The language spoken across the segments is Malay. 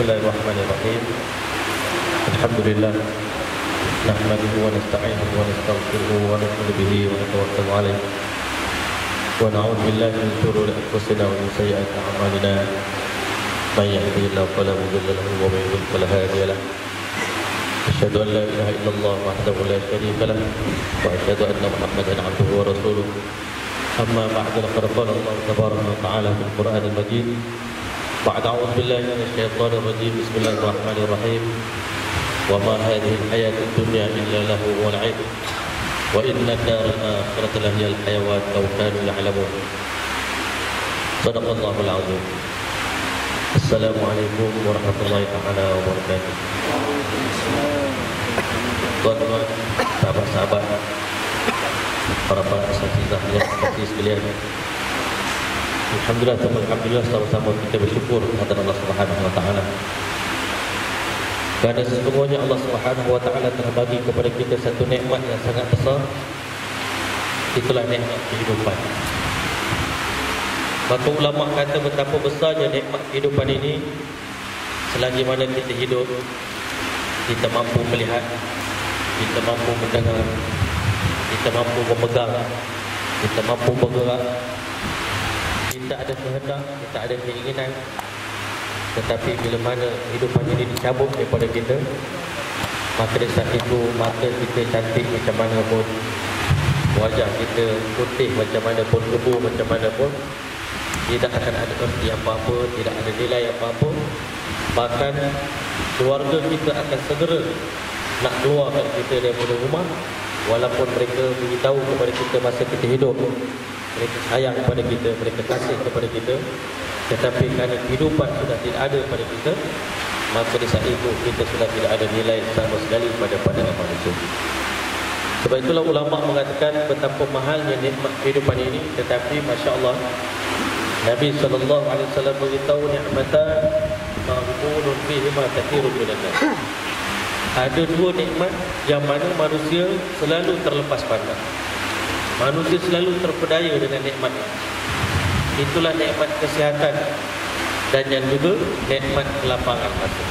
Bismillahirrahmanirrahim. Alhamdulillah. Nahmaduhu wa nasta'inuhu wa nastaghfiruhu wa nu'minu bihi wa natawakkalu alayhi. Wa na'udzu billahi min shururi anfusina wa min sayyiati a'malina. May yahdihillahu fala mudilla lahu wa may yudlil fala hadiya lahu. Asyhadu an la ilaha illallah wahdahu la syarika lahu wa asyhadu anna Muhammadan 'abduhu wa rasuluh. Amma ba'du, laqad qala Allah tabaraka wa ta'ala fil Qur'anil Majid. بعد أعوذ بالله من الشيطان الرجيم. بسم الله الرحمن الرحيم. وما هذه الحياة الدنيا إلا له ولعب وإن الدار الآخرة لهي الحيوان لو كانوا يعلمون. صدق الله العظيم. السلام عليكم ورحمة الله تعالى وبركاته. Tuan-tuan, sahabat-sahabat, para asatizah yang kasih sekalian, Alhamdulillah, sama-sama kita bersyukur kepada Allah Subhanahu wa taala. Kerana sesungguhnya Allah Subhanahu wa taala telah bagi kepada kita satu nikmat yang sangat besar. Itulah nikmat kehidupan. Maka ulama kata betapa besarnya nikmat kehidupan ini. Selagi mana kita hidup, kita mampu melihat, kita mampu mendengar, kita mampu memegang, kita mampu bergerak, kita ada kehendak, kita ada keinginan. Tetapi bila mana kehidupan ini dicabut daripada kita, maka di saat itu mata kita cantik macam mana pun, wajah kita putih macam mana pun, tubuh macam mana pun, tidak akan ada erti apa-apa, tidak ada nilai apa-apa. Bahkan keluarga kita akan segera nak keluarkan kita daripada rumah, walaupun mereka beritahu kepada kita masa kita hidup mereka sayang kepada kita, mereka kasih kepada kita, tetapi kerana kehidupan sudah tidak ada pada kita, maka di saat itu kita sudah tidak ada nilai sama sekali pada pandangan manusia. Sebab itulah ulama mengatakan betapa mahalnya nikmat kehidupan ini. Tetapi Masya Allah, Nabi SAW beritahu ni'matan maghbunun fihima katsirun minan nas. Ada dua nikmat yang mana manusia selalu terlepas pandang. Manusia selalu terpedaya dengan nikmat. Itulah nikmat kesihatan dan yang juga nikmat kelapangan masa.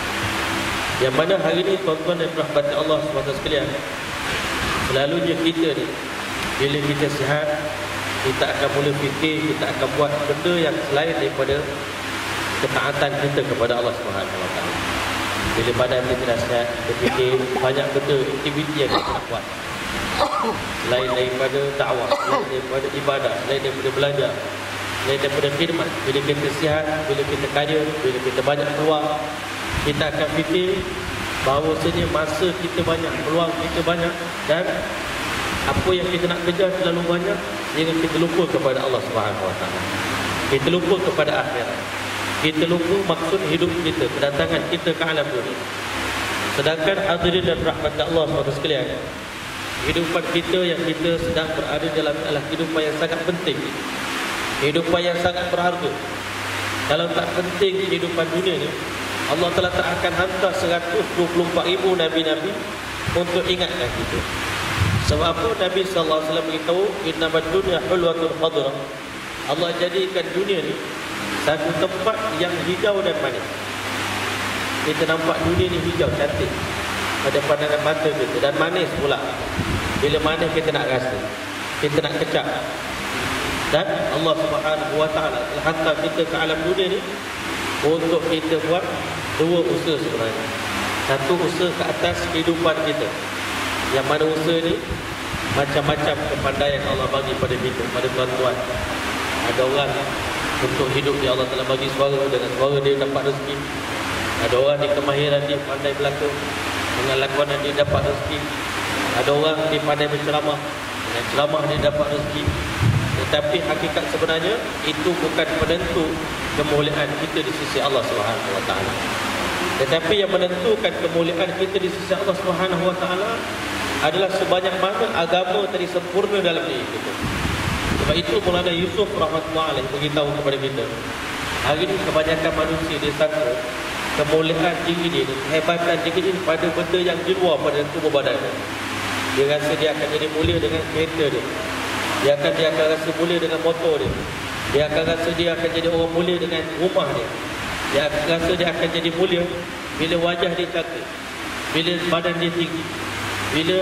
Yang mana hari ini tuan-tuan dan rahmat Allah SWT sekalian, selalunya kita ni, bila kita sihat, kita akan mula fikir, kita akan buat benda yang selain daripada ketaatan kita kepada Allah SWT. Bila badan kita dah sihat, kita fikir banyak benda, aktiviti yang kita nak buat, selain daripada dakwah, selain daripada ibadah, selain daripada belajar, selain daripada khidmat. Bila kita sihat, bila kita kaya, bila kita banyak keluar, kita akan fikir bahawasanya masa kita banyak, peluang kita banyak, dan apa yang kita nak kejar terlalu banyak, sehingga kita lupa kepada Allah Subhanahu wa taala. Kita lupa kepada akhirat. Kita lupa maksud hidup kita, kedatangan kita ke alam dunia. Sedangkan hadirin dan rahmat Allah SWT sekalian, kehidupan kita yang kita sedang berada dalam adalah kehidupan yang sangat penting, kehidupan yang sangat berharga. Kalau tak penting kehidupan dunia ni, Allah Ta'ala tak akan hantar 124,000 Nabi-Nabi untuk ingatkan kita. Sebab apa? Nabi SAW beritahu, innamad dunya hulwatul khadrah. Allah jadikan dunia ni satu tempat yang hijau dan manis. Kita nampak dunia ni hijau, cantik pada pandangan mata kita, dan manis pula bila mana kita nak rasa, kita nak kecap. Dan Allah Subhanahu wa taala telah hantar kita ke alam dunia ni untuk kita buat dua usaha sebenarnya. Satu usaha ke atas kehidupan kita, yang mana usaha ni macam-macam kepandaian Allah bagi pada kita, pada tuan-tuan. Ada orang untuk hidup dia Allah telah bagi suara, dengan suara dia dapat rezeki. Ada orang di kemahiran dia pandai berlakon, dengan lakonan dia dapat rezeki. Ada orang dia pandai berceramah, dengan ceramah dia dapat rezeki. Tetapi hakikat sebenarnya itu bukan penentu kemuliaan kita di sisi Allah Subhanahu wa taala. Tetapi yang menentukan kemuliaan kita di sisi Allah Subhanahu wa taala adalah sebanyak mana agama tadi sempurna dalam diri kita. Sebab itu Maulana Yusuf rahmatullahi alaih beritahu kepada kita, hari ini kebanyakan manusia dia sangka kemuliaan diri dia, kehebatan diri dia pada benda yang di luar pada tubuh badan dia. Dia rasa dia akan jadi mulia dengan kereta dia. Dia akan rasa mulia dengan motor dia. Dia akan rasa dia akan jadi orang mulia dengan rumah dia. Dia rasa dia akan jadi mulia bila wajah dia cantik, bila badan dia tinggi, bila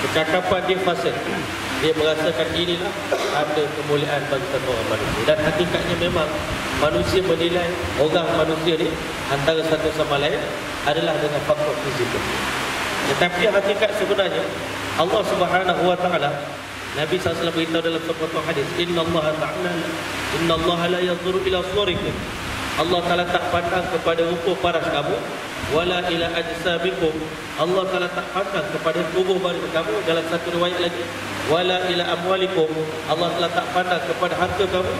percakapan dia fasih. Dia merasakan inilah ada kemuliaan bagi satu orang manusia. Dan hakikatnya memang manusia menilai orang manusia ni antara satu sama lain adalah dengan faktor fizikal. Tetapi hakikat sebenarnya Allah Subhanahu wa taala, Nabi SAW beritahu dalam sebuah hadis, Inna Allah la yanzuru ila suwarikum. Allah Ta'ala tak pandang kepada rupa paras kamu, wala ila ajsamikum. Allah Ta'ala tak pandang kepada tubuh badan kamu. Dalam satu riwayat lagi, wala ila amwalikum. Allah Ta'ala tak pandang kepada harta kamu,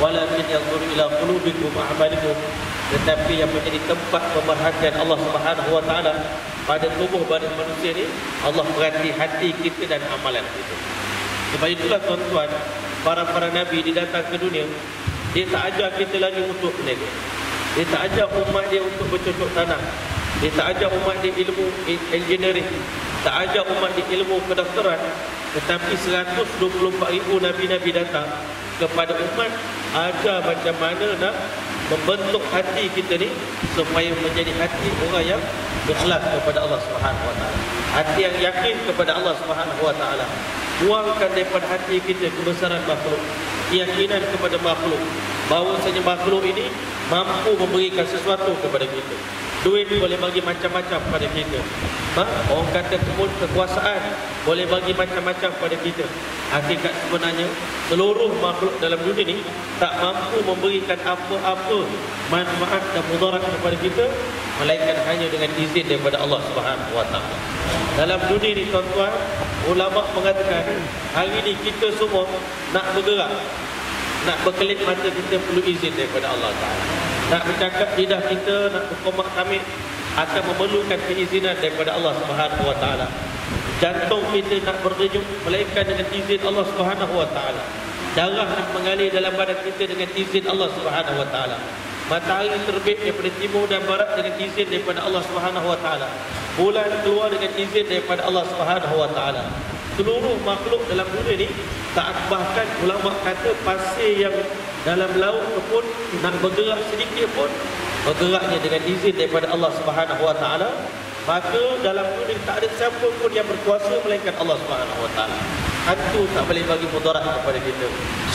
walakin yanzuru ila qulubikum wa a'malikum. Tetapi yang menjadi tempat pemerhatian Allah Subhanahu wa taala pada tubuh badan manusia ni, Allah perhati hati kita dan amalan kita. Sebab itulah tuan-tuan, para nabi didatang ke dunia, dia tak ajar kita lagi untuk berniaga. Dia tak ajar umat dia untuk bercocok tanam. Dia tak ajar umat dia ilmu engineering. Tak ajar umat dia ilmu kedokteran. Tetapi 124,000 nabi-nabi datang kepada umat, ajar macam mana nak membentuk hati kita ni supaya menjadi hati orang yang berikhlas kepada Allah Subhanahu wa taala. Hati yang yakin kepada Allah Subhanahu wa taala. Buangkan daripada hati kita kebesaran makhluk, keyakinan kepada makhluk, bahawasanya makhluk ini mampu memberikan sesuatu kepada kita. Duit boleh bagi macam-macam pada kita. Orang kata kekuasaan boleh bagi macam-macam pada kita. Hakikat sebenarnya seluruh makhluk dalam dunia ini tak mampu memberikan apa-apa manfaat dan mudarat kepada kita, melainkan hanya dengan izin daripada Allah Subhanahu wa taala. Dalam dunia ini tuan-tuan, ulama mengatakan hari ini kita semua nak bergerak, nak berkelip mata kita perlu izin daripada Allah Ta'ala. Nak bercakap lidah kita, nak berkomak kamit akan memerlukan keizinan daripada Allah Subhanahu wa taala. Jantung kita nak berdenyut melainkan dengan izin Allah Subhanahu wa taala. Darah nak mengalir dalam badan kita dengan izin Allah Subhanahu wa taala. Matahari terbit daripada timur dan barat dengan izin daripada Allah Subhanahu wa taala. Bulan keluar dengan izin daripada Allah Subhanahu wa taala. Seluruh makhluk dalam dunia ni, tak, bahkan ulama kata pasir yang dalam laut pun nak bergerak sedikit pun bergeraknya dengan izin daripada Allah Subhanahu wa taala. Maka dalam dunia tak ada siapa pun yang berkuasa melainkan Allah Subhanahu wa taala. Hantu tak boleh bagi mudarat kepada kita,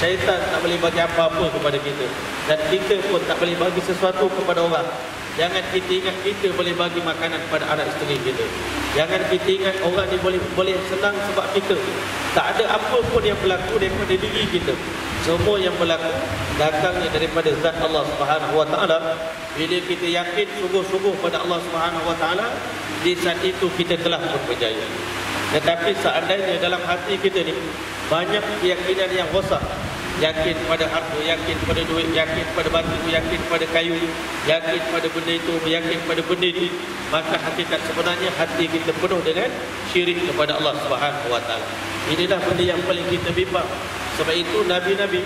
syaitan tak boleh bagi apa-apa kepada kita, dan kita pun tak boleh bagi sesuatu kepada orang. Jangan kita ingat kita boleh bagi makanan kepada anak isteri kita. Jangan kita ingat orang ni boleh senang sebab kita. Tak ada apa pun yang berlaku daripada diri kita. Semua yang berlaku datangnya daripada zat Allah Subhanahu wa taala. Bila kita yakin sungguh-sungguh pada Allah Subhanahu wa taala, di saat itu kita telah berjaya. Tetapi seandainya dalam hati kita ni banyak keyakinan yang rosak, yakin pada harta, yakin pada duit, yakin pada batu, yakin pada kayu, yakin pada benda itu, yakin pada benda ini, maka hakikat sebenarnya hati kita penuh dengan syirik kepada Allah Subhanahu wa taala. Inilah benda yang paling kita bimbang. Sebab itu nabi-nabi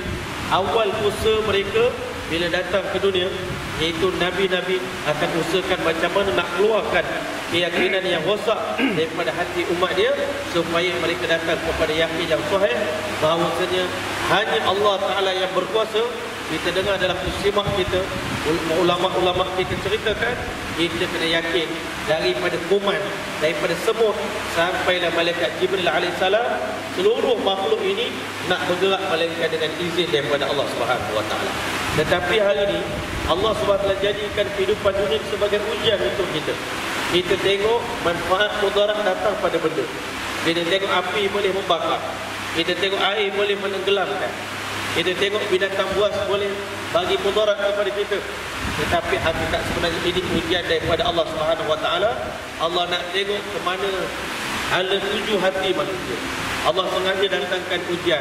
awal usaha mereka bila datang ke dunia, iaitu nabi-nabi akan usahakan macam mana nak keluarkan keyakinan yang rosak daripada hati umat dia, supaya mereka datang kepada yakin yang sahih bahawasanya hanya Allah Ta'ala yang berkuasa. Kita dengar dalam istimak kita, ulama-ulama kita ceritakan, kita kena yakin daripada kuman, daripada semut sampailah malaikat Jibril alaihissalam, seluruh makhluk ini nak bergerak melainkan dengan izin daripada Allah Subhanahu wa taala. Tetapi hari ini Allah Subhanahu wa taala jadikan kehidupan dunia sebagai ujian untuk kita. Kita tengok manfaat mudarat datang pada benda. Kita tengok api boleh membakar, kita tengok air boleh menenggelamkan, kita tengok binatang buas boleh bagi mudarat kepada kita. Tetapi hakikat sebenarnya ini ujian daripada Allah Subhanahu wa taala. Allah nak tengok ke mana hala tuju hati manusia. Allah sengaja datangkan ujian.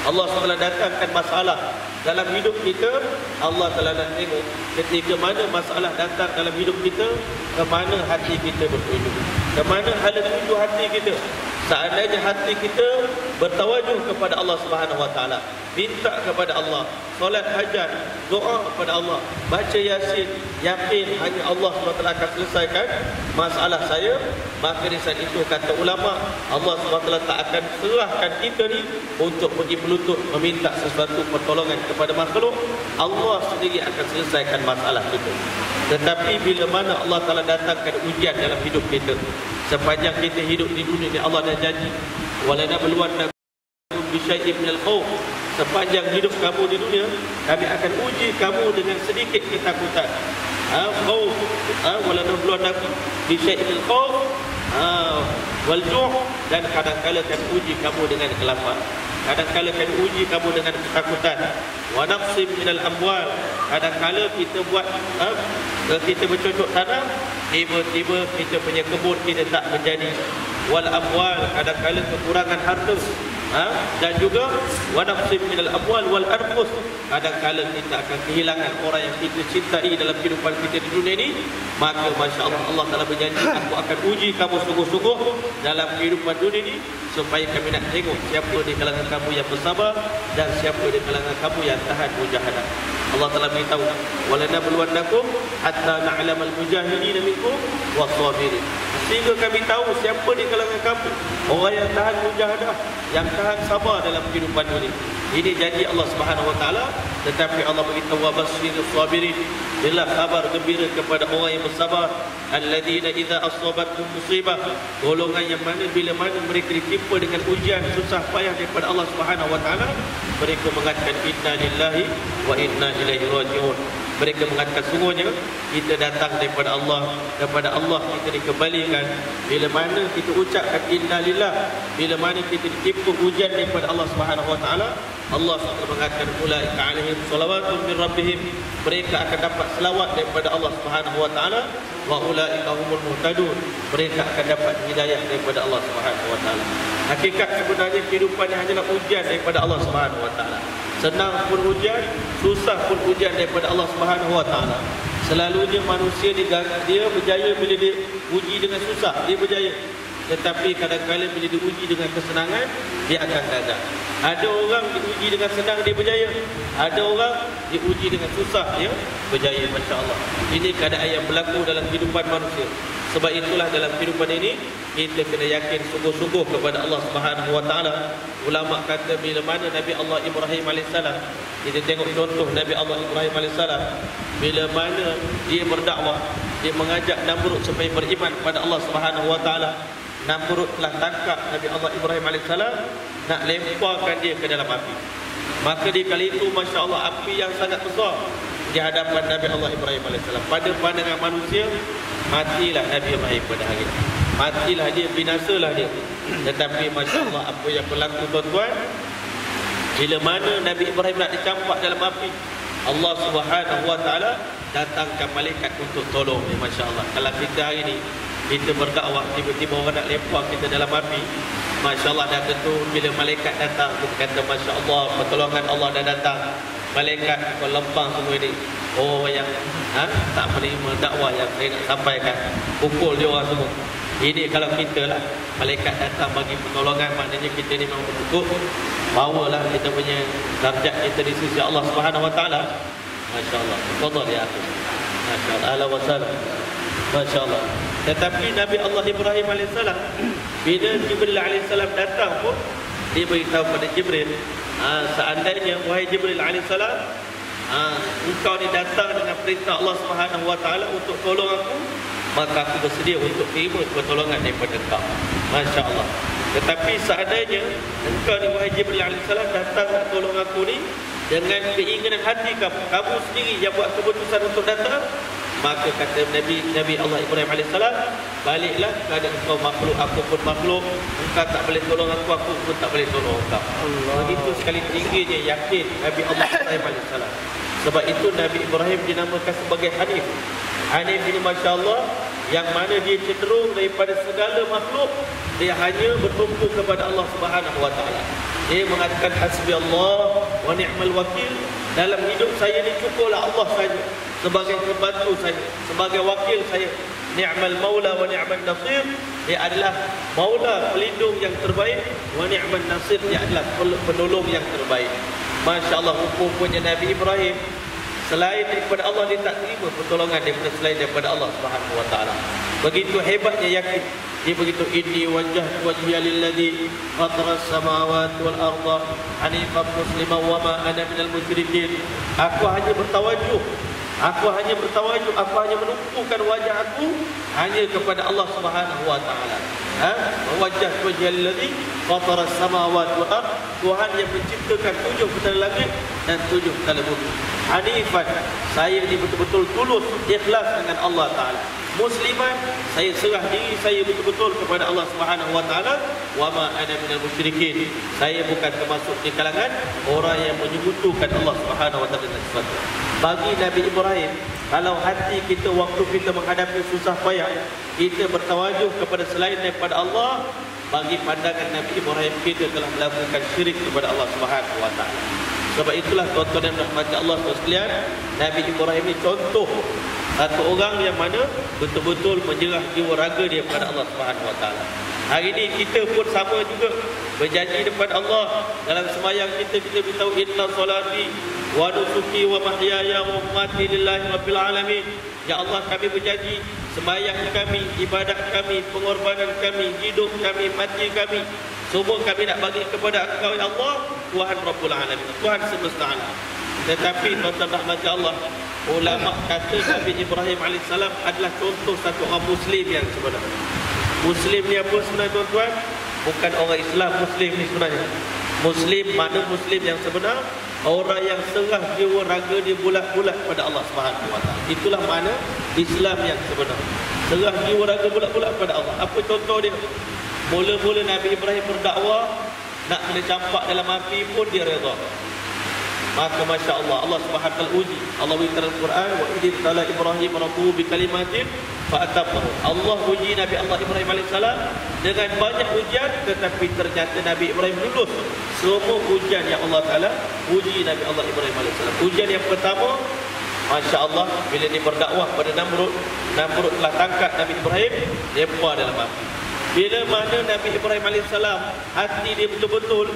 Allah SWT datangkan masalah dalam hidup kita. Allah Ta'ala nak tengok ketika mana masalah datang dalam hidup kita, ke mana hati kita bertuju, ke mana hala tuju hati kita. Seandainya hati kita bertawajuh kepada Allah Subhanahu Wa Taala, minta kepada Allah, solat hajat, doa kepada Allah, baca Yasin, yakin hanya Allah SWT akan selesaikan masalah saya, maka di saat itu kata ulama, Allah SWT tak akan serahkan kita ni untuk pergi berlutut meminta sesuatu pertolongan kepada makhluk. Allah sendiri akan selesaikan masalah kita. Tetapi bila mana Allah Ta'ala datangkan ujian dalam hidup kita, sepanjang kita hidup di dunia ni, Allah dah janji, walanabluwannakum bisyai'in minal khauf, sepanjang hidup kamu di dunia, kami akan uji kamu dengan sedikit ketakutan. Khauf, walanabluwannakum bisyai'in minal khauf wal ju', dan kadang-kala akan uji kamu dengan kelaparan, kadang-kala akan uji kamu dengan ketakutan. Wa naqsim minal amwal, kadang-kala kita buat kita bercocok tanam, tiba-tiba kita punya kebun kita tak menjadi. Wal amwal, kadang-kala kekurangan harta. Dan juga wa naqsim minal amwal wal anfus, kadang-kala kita akan kehilangan orang yang kita cintai dalam kehidupan kita di dunia ini. Maka masya-Allah, Allah Taala berjanji, aku akan uji kamu sungguh-sungguh dalam kehidupan dunia ini, supaya kami nak tengok siapa di kalangan kamu yang bersabar dan siapa di kalangan kamu yang tahan mujahadah. Allah Taala beritahu, walanabluwannakum hatta na'lamal mujahidin minkum was-sabirin, sehingga kami tahu siapa di kalangan kamu orang yang tahan mujahadah, yang tahan sabar dalam kehidupan dunia. Ini janji Allah Subhanahu Wa Taala. Tetapi Allah beritahu, wabashshirus sabirin, bila kabar gembira kepada orang yang bersabar, alladzina idza asabathum musibah, golongan yang mana bila mana mereka ditimpa dengan ujian susah payah daripada Allah Subhanahu Wa Taala, mereka mengatakan inna lillahi wa inna ilaihi raji'un. Mereka mengatakan sungguhnya kita datang daripada Allah, kepada Allah kita dikembalikan. Bila mana kita ucapkan inna lillah, bila mana kita ditimpa ujian daripada Allah Subhanahu Wa Taala, Allah SWT mengatakan ulaika alaihim salawatun min rabbihim, mereka akan dapat selawat daripada Allah Subhanahu Wa Taala, wa ulaika humul muhtadun, mereka akan dapat hidayah daripada Allah Subhanahu Wa Taala. Hakikat sebenarnya kehidupan ini hanyalah ujian daripada Allah Subhanahu Wa Taala. Senang pun ujian, susah pun ujian daripada Allah Subhanahu Wa Taala. Selalunya manusia dia berjaya bila dia uji dengan susah, dia berjaya. Tetapi kadang-kadang bila diuji dengan kesenangan, dia akan gagal. Ada orang diuji dengan senang, dia berjaya. Ada orang diuji dengan susah, dia berjaya. Masya Allah. Ini keadaan yang berlaku dalam kehidupan manusia. Sebab itulah dalam kehidupan ini kita kena yakin sungguh-sungguh kepada Allah Subhanahu Wa Taala. Ulama kata bila mana Nabi Allah Ibrahim alaihissalam, kita tengok contoh Nabi Allah Ibrahim alaihissalam, bila mana dia berdakwah, dia mengajak Namrud supaya beriman kepada Allah Subhanahu Wa Taala. Namrud telah tangkap Nabi Allah Ibrahim alaihissalam, nak lemparkan dia ke dalam api. Maka di kali itu masya Allah, api yang sangat besar di hadapan Nabi Allah Ibrahim alaihissalam. Pada pandangan manusia, matilah Nabi Ibrahim pada hari ini, matilah dia, binasalah dia. Tetapi masya Allah, apa yang berlaku tuan-tuan, bila mana Nabi Ibrahim nak dicampak dalam api, Allah Subhanahu Wa Taala datangkan malaikat untuk tolong dia. Masya Allah. Kalau kita hari ini kita berdakwah, tiba-tiba orang nak lempar kita dalam api, masya Allah, dah tentu bila malaikat datang kita kata masya Allah, pertolongan Allah dah datang. Malaikat kau lempang semua ini, orang yang tak menerima dakwah yang saya nak sampaikan, pukul dia orang semua. Ini kalau kita lah, malaikat datang bagi pertolongan, maknanya kita ni memang cukup bawalah kita punya darjat kita di sisi Allah Subhanahu Wa Taala. Masya Allah. Fadhal ya akhi. Masya Allah. Ala wa salam. Masya Allah. Tetapi Nabi Allah Ibrahim alaihissalam, bila Jibril alaihissalam datang pun, dia beritahu pada Jibril, seandainya wahai Jibril alaihissalam, engkau ni datang dengan perintah Allah Subhanahu Wa Taala untuk tolong aku, maka aku bersedia untuk terima pertolongan daripada engkau. Masya Allah. Tetapi seandainya engkau ni wahai Jibril alaihissalam datang nak tolong aku ni dengan keinginan hati kamu sendiri yang buat keputusan untuk datang, maka kata Nabi Allah Ibrahim alaihissalam, baliklah keadaan engkau makhluk, aku pun makhluk, engkau tak boleh tolong aku pun tak boleh tolong engkau. Begitu sekali tingginya yakin Nabi Allah Ibrahim alaihissalam. Sebab itu Nabi Ibrahim dinamakan sebagai Hanif. Hanif ini masya Allah, yang mana dia cenderung daripada segala makhluk, dia hanya bertumpu kepada Allah Subhanahu Wa Taala. Dia mengatakan hasbi Allah wa ni'mal wakil, dalam hidup saya ni cukuplah Allah saja sebagai pembantu saya, sebagai wakil saya. Ni'mal maula wa ni'mal nasir, dia adalah maula, pelindung yang terbaik, wa ni'man nasir, dia adalah penolong yang terbaik. Masya-Allah, rupa-rupanya Nabi Ibrahim selain daripada Allah dia tak terima pertolongan daripada selain daripada Allah Subhanahu wa taala. Begitu hebatnya yakin dia, begitu inni wajjahtu wajhiya lilladzi fatara as-samawati wal arda hanifan musliman wa ma ana minal musyrikin. Aku hanya bertawajuh, aku hanya menumpukan wajah aku hanya kepada Allah Subhanahu wa taala. Wajjahtu wajhiya lilladzi fatara as-samawati wal arda, Tuhan yang menciptakan 7 petala langit dan 7 petala bumi. Hanifan, saya ini betul-betul tulus, ikhlas dengan Allah Ta'ala. Musliman, saya serah diri saya betul-betul kepada Allah Subhanahu wa taala. Wa ma ana minal musyrikin, saya bukan termasuk di kalangan orang yang menyekutukan Allah Subhanahu wa taala dengan sesuatu. Bagi Nabi Ibrahim, kalau hati kita waktu kita menghadapi susah payah, kita bertawajuh kepada selain daripada Allah, bagi pandangan Nabi Ibrahim kita telah melakukan syirik kepada Allah Subhanahu wa taala. Sebab itulah tuan-tuan dan rahmat Allah sekalian, Nabi Ibrahim ini contoh satu orang yang mana betul-betul menyerah jiwa raga dia kepada Allah Subhanahu wa taala. Hari ini kita pun sama juga, berjanji kepada Allah dalam sembahyang kita beritahu inna solati wa nusuki wa mahyaya wa mamati lillahi rabbil alamin. Ya Allah, kami berjanji sembahyang kami, ibadat kami, pengorbanan kami, hidup kami, mati kami, semua kami nak bagi kepada Engkau ya Allah, Tuhan Rabbul Alamin, Tuhan semesta alam. Tetapi tuan-tuan rahmat Allah, ulama kata Nabi Ibrahim AS adalah contoh satu orang Muslim yang sebenarnya. Muslim ni apa sebenarnya tuan-tuan? Bukan orang Islam Muslim ni sebenarnya. Muslim, mana Muslim yang sebenar? Orang yang serah jiwa raga dia bulat-bulat pada Allah Subhanahu wa taala. Itulah mana Islam yang sebenar. Serah jiwa raga bulat-bulat pada Allah. Apa contoh dia? Mula-mula Nabi Ibrahim berdakwah, nak kena campak dalam api pun dia redha. Maka Masya Allah, Allah Subhanahu wa taala uji. Allah beritahu dalam Quran, wa idh tala Ibrahim rabbuhu bi kalimatin fa atammahu. Allah uji Nabi Allah Ibrahim alaihissalam dengan banyak ujian, tetapi ternyata Nabi Ibrahim lulus semua ujian yang Allah Taala uji Nabi Allah Ibrahim alaihissalam. Ujian yang pertama, Masya Allah, bila dia berdakwah pada Namrud, Namrud telah tangkap Nabi Ibrahim, lempar dalam api. Bila mana Nabi Ibrahim alaihissalam hati dia betul-betul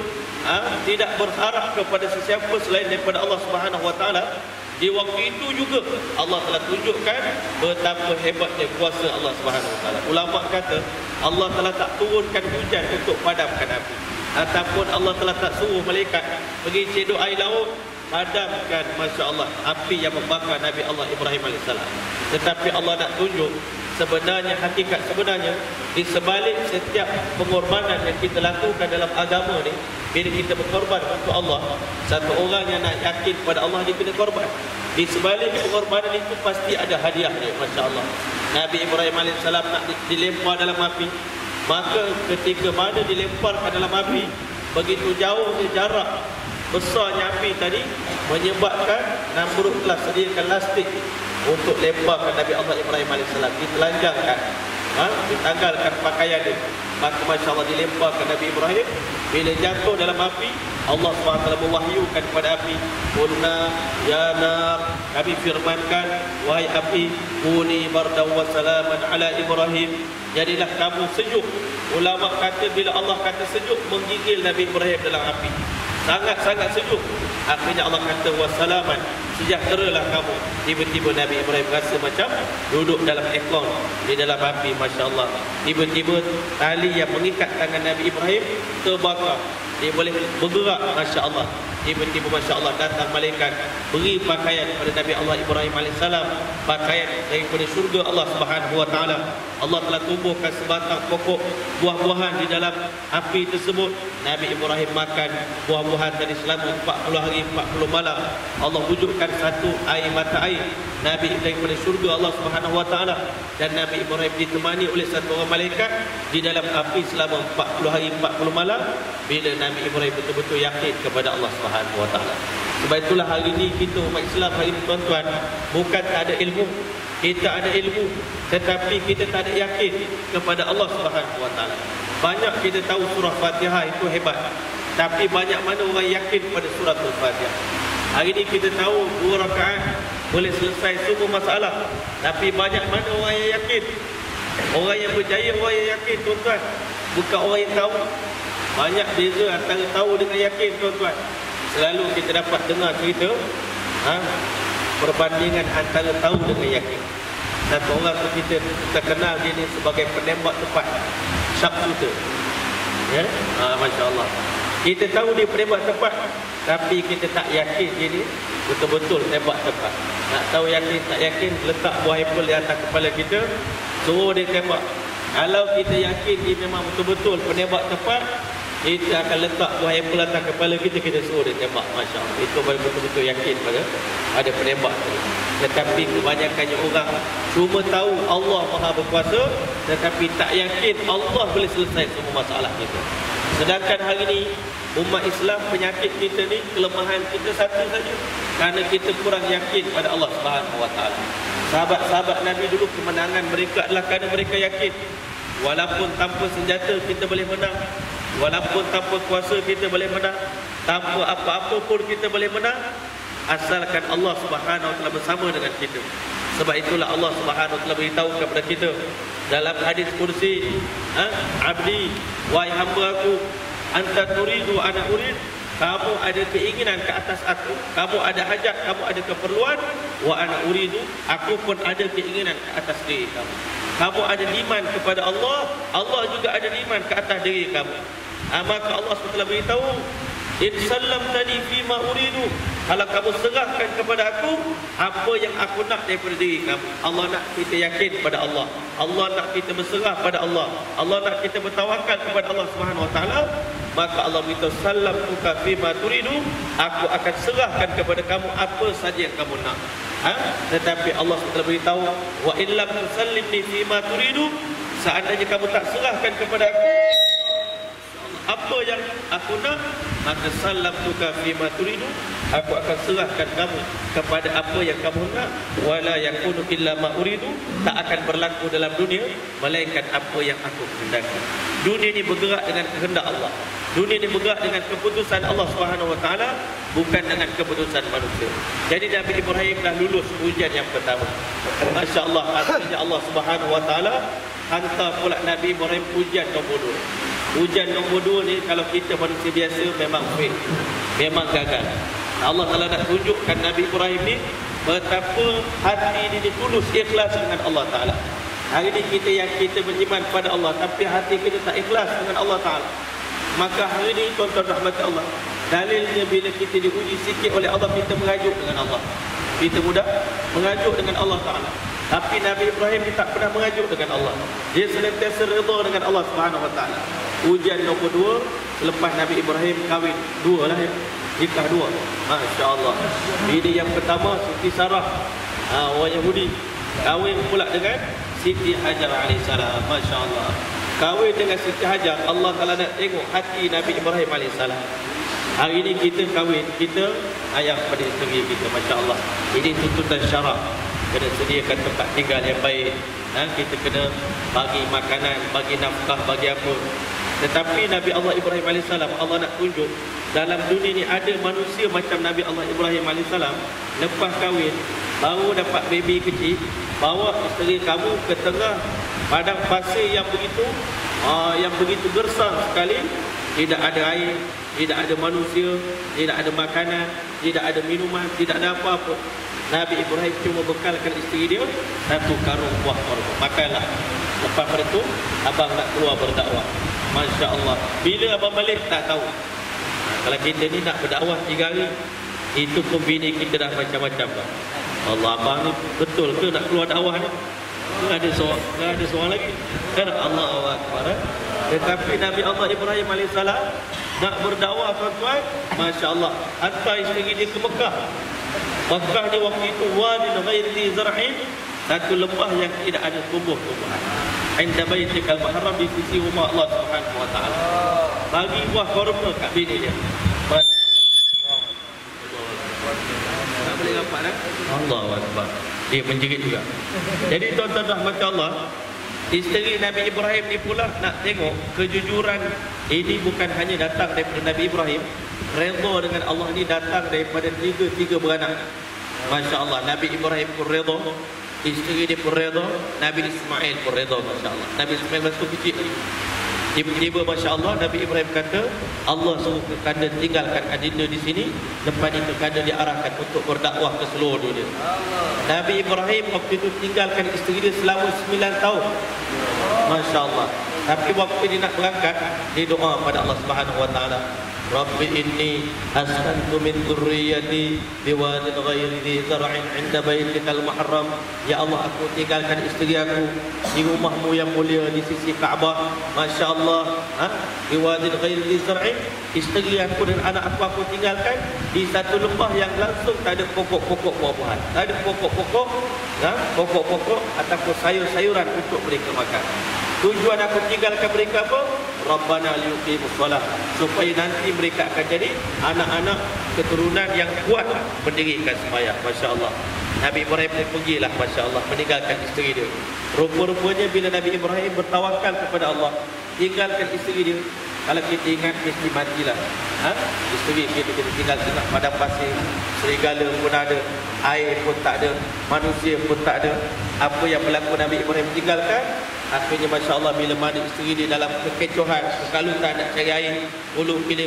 tidak berharap kepada sesiapa selain daripada Allah Subhanahu wa taala, di waktu itu juga Allah telah tunjukkan betapa hebatnya kuasa Allah Subhanahu wa taala. Ulama kata Allah telah tak turunkan hujan untuk padamkan api, ataupun Allah telah tak suruh malaikat pergi cedok air laut padamkan, Masya Allah, api yang membakar Nabi Allah Ibrahim alaihissalam. Tetapi Allah nak tunjuk sebenarnya, hakikat sebenarnya di sebalik setiap pengorbanan yang kita lakukan dalam agama ni, bila kita berkorban untuk Allah, satu orang yang nak yakin pada Allah dia kena korban. Di sebalik pengorbanan itu pasti ada hadiah dia, Masya Allah. Nabi Ibrahim AS nak dilempar dalam api, maka ketika mana dilemparkan dalam api, begitu jauh jarak besarnya api tadi, menyebabkan Namrud telah sediakan lastik untuk lemparkan Nabi Allah Ibrahim AS. Ditelanjangkan, ditanggalkan pakaian dia, maka Masya Allah dilemparkan Nabi Ibrahim. Bila jatuh dalam api, Allah SWT mewahyukan kepada api, Qulna ya nar, kami firmankan, wahai api, kuni bardaw wa salaman ala Ibrahim, jadilah kamu sejuk. Ulama kata bila Allah kata sejuk, menggigil Nabi Ibrahim dalam api, sangat-sangat sejuk. Akhirnya Allah kata wassalaman, sejahteralah kamu. Tiba-tiba Nabi Ibrahim rasa macam duduk dalam ekor di dalam api, Masya Allah. Tiba-tiba tali yang mengikat tangan Nabi Ibrahim terbakar, dia boleh bergerak, Masya Allah. Tiba-tiba Masya Allah datang malaikat beri pakaian pada Nabi Allah Ibrahim AS, pakaian daripada surga Allah Subhanahu wa taala. Allah telah tumbuhkan sebatang pokok buah-buahan di dalam api tersebut. Nabi Ibrahim makan buah-buahan tadi selama 40 hari 40 malam. Allah wujudkan satu air mata air Nabi daripada surga Allah Subhanahu wa taala, dan Nabi Ibrahim ditemani oleh satu orang malaikat di dalam api selama 40 hari 40 malam, bila Nabi Ibrahim betul-betul yakin kepada Allah Subhanahu wa taala. Sebab itulah hari ini kita umat Islam hari ini tuan-tuan, bukan tak ada ilmu, kita ada ilmu tetapi kita tak ada yakin kepada Allah Subhanahu wa taala. Banyak kita tahu surah Fatihah itu hebat, tapi banyak mana orang yakin pada surah Al-Fatihah. Hari ini kita tahu 2 rakaat boleh selesai semua masalah, tapi banyak mana orang yang yakin Orang yang berjaya, orang yang yakin, tuan-tuan. Bukan orang yang tahu. Banyak beza antara tahu dengan yakin, tuan-tuan. Selalu kita dapat dengar cerita perbandingan antara tahu dengan yakin. Satu orang tu kita kenal dia ni sebagai penembak tepat, sharpshooter. Ya, Masya Allah. Kita tahu dia penembak tepat, tapi kita tak yakin dia ni betul-betul tembak tepat. Nak tahu yakin tak yakin, letak buah apple di atas kepala kita, suruh dia tembak. Kalau kita yakin dia memang betul-betul penembak tepat, kita akan letak buah apple atas kepala kita, kita suruh dia tembak. Masya Allah. Itu betul-betul yakin pada ada penembak tu. Tetapi kebanyakannya orang cuma tahu Allah Maha Berkuasa, tetapi tak yakin Allah boleh selesai semua masalah kita. Sedangkan hari ini umat Islam, penyakit kita ni, kelemahan kita satu saja, kerana kita kurang yakin pada Allah Subhanahu Wa Taala. Sahabat-sahabat Nabi dulu, kemenangan mereka adalah kerana mereka yakin. Walaupun tanpa senjata kita boleh menang, walaupun tanpa kuasa kita boleh menang, tanpa apa-apa pun kita boleh menang, asalkan Allah Subhanahu Wa Taala bersama dengan kita. Sebab itulah Allah Subhanahu Wa Taala beritahu kepada kita dalam hadis kursi, abdi, wahai hamba aku, anta turidu ana urid, kamu ada keinginan ke atas aku, kamu ada hajat, kamu ada keperluan, wa ana uridu, aku pun ada keinginan ke atas diri kamu. Kamu ada iman kepada Allah, Allah juga ada iman ke atas diri kamu. Maka Allah SWT beritahu, in sallamtani fima uridu, kalau kamu serahkan kepada aku apa yang aku nak daripada diri kamu. Allah nak kita yakin pada Allah, Allah nak kita berserah pada Allah, Allah nak kita bertawakal kepada Allah Subhanahu Wa Taala. Maka Allah beritahu, sallamtuka fima turidu, aku akan serahkan kepada kamu apa saja yang kamu nak. Tetapi Allah SWT beritahu, wa illam tusallimni fima turidu, seandainya kamu tak serahkan kepada aku apa yang aku nak, maka sallamtuka fima turidu, aku akan serahkan kamu kepada apa yang kamu nak. Wala yakunu illa ma uridu, tak akan berlaku dalam dunia melainkan apa yang aku kehendaki. Dunia ini bergerak dengan kehendak Allah. Dunia ini bergerak dengan keputusan Allah Subhanahu Wa Taala, bukan dengan keputusan manusia. Jadi Nabi Ibrahim dah lulus ujian yang pertama. Masya-Allah, artinya Allah Subhanahu Wa Taala hantar pula Nabi Ibrahim ujian nombor 2. Ujian nombor 2 ni kalau kita manusia biasa memang fail, memang gagal. Allah Taala nak tunjukkan Nabi Ibrahim ni betapa hati dia tulus ikhlas dengan Allah Taala. Hari ni kita yang kita beriman pada Allah, tapi hati kita tak ikhlas dengan Allah Taala. Maka hari ni tuan-tuan rahmat Allah, dalilnya bila kita diuji sikit oleh Allah, kita mengajuk dengan Allah, kita mudah mengajuk dengan Allah Taala. Tapi Nabi Ibrahim dia tak pernah mengajuk dengan Allah, dia senantiasa redha dengan Allah Subhanahu Wa Taala. Ujian nombor 2 selepas Nabi Ibrahim kahwin 2 lah ya, nikah 2. Masya Allah. Bini yang pertama Siti Sarah, orang Yahudi, kahwin pula dengan Siti Hajar alaihissalam. Masya Allah. Kahwin dengan Siti Hajar, Allah Taala nak tengok hati Nabi Ibrahim alaihissalam. Hari ini kita kahwin, kita ayah pada isteri kita. Masya Allah. Ini tuntutan syarak. Kena sediakan tempat tinggal yang baik, kita kena bagi makanan, bagi nafkah, bagi apa. Tetapi Nabi Allah Ibrahim AS, Allah nak tunjuk dalam dunia ni ada manusia macam Nabi Allah Ibrahim AS. Lepas kahwin, baru dapat baby kecil, bawa isteri kamu ke tengah padang pasir yang begitu gersang sekali, tidak ada air, tidak ada manusia, tidak ada makanan, tidak ada minuman, tidak ada apa-apa. Nabi Ibrahim cuma bekalkan isteri dia 1 karung buah korma, makanlah. Lepas itu abang nak keluar berdakwah. Masya Allah. Bila abang balik tak tahu. Kalau kita ni nak berdakwah 3 hari, itu pun bini kita dah macam-macam. Allah, abang ni betul ke nak keluar dakwah ni? Tak ada seorang lagi. Kan Allah Akbar. Tetapi Nabi Allah Ibrahim AS nak berdakwah, tuan-tuan, Masya Allah, hantar isteri dia ke Mekah. Mekah ni waktu itu wadin ghairi zar'in, satu lembah yang tidak ada tumbuh-tumbuhan. Inda baitikal muharram, di sisi rumah Allah Subhanahu Wa Taala. Bagi buah korma kat bini dia. Tak boleh nampak dah. Allahu Akbar. Dia menjerit juga. Jadi tuan-tuan rahmat Allah, isteri Nabi Ibrahim ni pula nak tengok kejujuran ini bukan hanya datang daripada Nabi Ibrahim. Redha dengan Allah ni datang daripada tiga beranak. Masya Allah. Nabi Ibrahim pun redha, isteri dia pun redha, Nabi Ismail pun redha, masya-Allah. Nabi Ismail masa kecil. Tiba-tiba masya-Allah Nabi Ibrahim kata, Allah suruh kanda tinggalkan adinda di sini, lepas itu kanda diarahkan untuk berdakwah ke seluruh dunia. Nabi Ibrahim waktu itu tinggalkan isteri dia selama 9 tahun. Masya-Allah. Tapi waktu dia nak berangkat, dia doa pada Allah Subhanahu wa taala, Rabbi inni askantu min dhurriyyati biwadin ghairi dhi zar'in 'inda baitikal muharram. Ya Allah, aku tinggalkan isteri aku di rumahmu yang mulia di sisi Kaabah. Masya-Allah, biwadin ghairi dhi zar'in, isteri aku dan anak aku tinggalkan di satu lembah yang langsung tak ada pokok-pokok buah-buahan. Tak ada pokok-pokok, pokok-pokok ataupun sayur-sayuran untuk mereka makan. Tujuan aku tinggalkan mereka apa? Rabbana liyuqimus shalah, supaya nanti mereka akan jadi anak-anak keturunan yang kuat mendirikan sembahyang. Masya-Allah. Nabi Ibrahim pun pergilah, masya-Allah, meninggalkan isteri dia. Rupa-rupanya bila Nabi Ibrahim bertawakal kepada Allah, tinggalkan isteri dia, kalau kita ingat mesti matilah. Isteri kita tinggal tengah padang pasir, serigala pun ada, air pun tak ada, manusia pun tak ada. Apa yang berlaku Nabi Ibrahim tinggalkan, akhirnya masya-Allah bila mana isteri dia dalam kekecohan, kekalutan nak cari air, puluh pilih,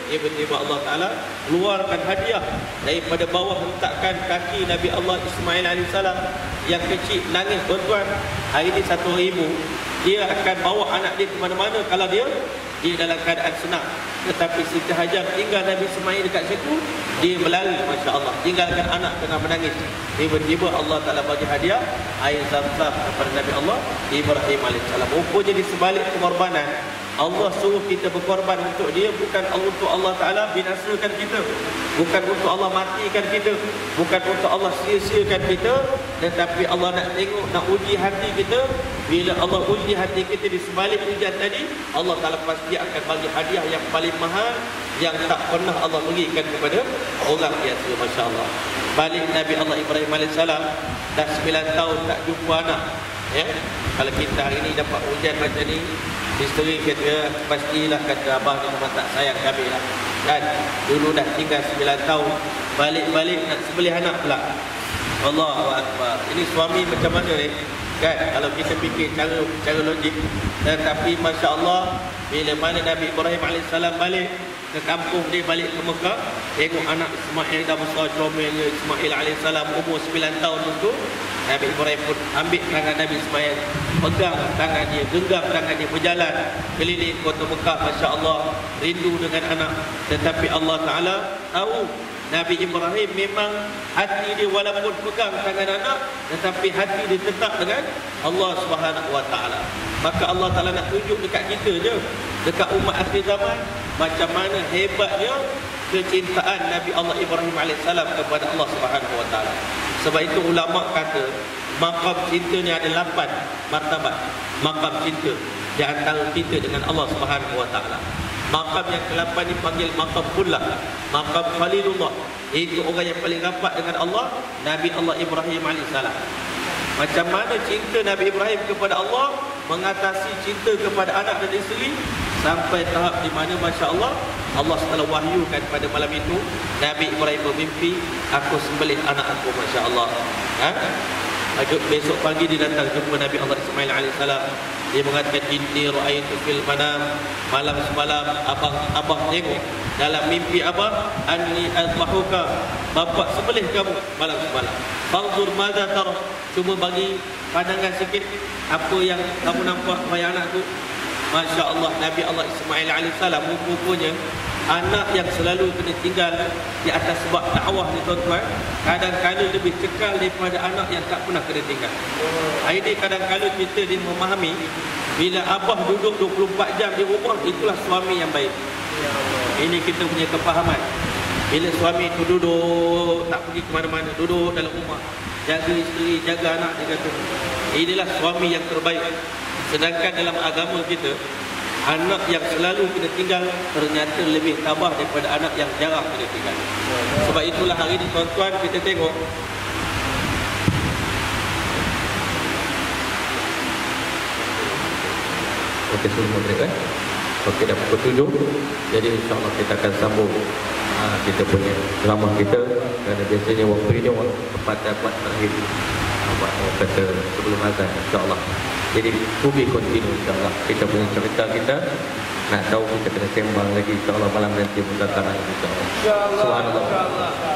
tiba-tiba Allah Taala keluarkan hadiah daripada bawah, letakkan kaki Nabi Allah Ismail AS yang kecil nangis. Tuan-tuan, hari ini satu ibu dia akan bawa anak dia ke mana-mana kalau dia dalam keadaan senang. Tetapi Siti Hajar tinggal Nabi Ismail dekat situ, dia berlari, masya-Allah, tinggalkan anak tengah menangis. Tiba-tiba Allah Taala bagi hadiah air Zam-Zam kepada Nabi Allah Ibrahim AS. Rupanya di sebalik pengorbanan, Allah suruh kita berkorban untuk dia, bukan untuk Allah Ta'ala binasakan kita, bukan untuk Allah matikan kita, bukan untuk Allah sia-siakan kita, tetapi Allah nak tengok, nak uji hati kita. Bila Allah uji hati kita di sebalik ujian tadi, Allah Ta'ala pasti akan bagi hadiah yang paling mahal, yang tak pernah Allah berikan kepada orang biasa. Masya Allah. Balik Nabi Allah Ibrahim AS, dah 9 tahun tak jumpa anak, ya. Kalau kita hari ni dapat ujian macam ni, isteri kata, pastilah kata abang ni memang tak sayang kami lah, kan. Dulu dah tinggal 9 tahun, balik-balik nak sebelih anak pula. Allahu Akbar. Ini suami macam mana ni, kan, kalau kita fikir cara logik. Tetapi masya-Allah, bila mana Nabi Ibrahim AS balik ke kampung dia, balik ke Mekah, tengok anak Ismail dah besar comelnya. Ismail AS umur 9 tahun itu, Nabi Ibrahim pun ambil tangan Nabi Ismail, pegang tangan dia, genggam tangan dia, berjalan keliling kota Mekah. Masya-Allah, rindu dengan anak. Tetapi Allah Ta'ala tahu Nabi Ibrahim memang hati dia walaupun pegang tangan anak, tetapi hati dia tetap dengan Allah Subhanahu wa taala. Maka Allah Taala nak tunjuk dekat kita je, dekat umat akhir zaman, macam mana hebatnya kecintaan Nabi Allah Ibrahim AS kepada Allah Subhanahu wa taala. Sebab itu ulama kata maqam cinta ni ada 8 martabat. Maqam cinta di antara kita dengan Allah Subhanahu wa taala. Maqam yang ke-8 dipanggil maqam Khullah, maqam Khalilullah. Itu orang yang paling rapat dengan Allah, Nabi Allah Ibrahim AS. Macam mana cinta Nabi Ibrahim kepada Allah mengatasi cinta kepada anak dan isteri, sampai tahap di mana masya-Allah Allah SWT wahyukan pada malam itu, Nabi Ibrahim bermimpi, aku sembelih anak aku, masya-Allah. Besok pagi dia datang jumpa Nabi Allah Ismail AS. Dia mengatakan, inni ra'aitu fil manam, malam semalam abang tengok dalam mimpi abang, anni azbahuka, bapak sembelih kamu malam semalam. Fanzur madza tara, cuba bagi pandangan sikit apa yang kamu nampak wahai anakku. Masya-Allah, Nabi Allah Ismail AS rupanya anak yang selalu kena tinggal di atas sebab dakwah ni, tuan-tuan, kadang-kadang lebih cekal daripada anak yang tak pernah kena tinggal. Ini kadang-kadang kita dia memahami, bila abah duduk 24 jam di rumah, itulah suami yang baik. Ini kita punya kefahaman. Bila suami itu duduk, tak pergi ke mana-mana, duduk dalam rumah, jaga isteri, jaga anak, dia kata, inilah suami yang terbaik. Sedangkan dalam agama kita, anak yang selalu kena tinggal ternyata lebih tabah daripada anak yang jarang kena tinggal. Sebab itulah hari ini, tuan-tuan, kita tengok okey, semua mereka okey, dah pukul 7. Jadi insyaAllah kita akan sambung kita punya drama kita, kerana biasanya waktu ini waktu tepat dapat terakhir. kata sebelum azan, insyaAllah. Jadi to be continue, insyaAllah. Kita punya cerita kita nak tahu, kita kena sembang lagi, insyaAllah malam nanti muzakarah, insyaAllah. Subhanallah.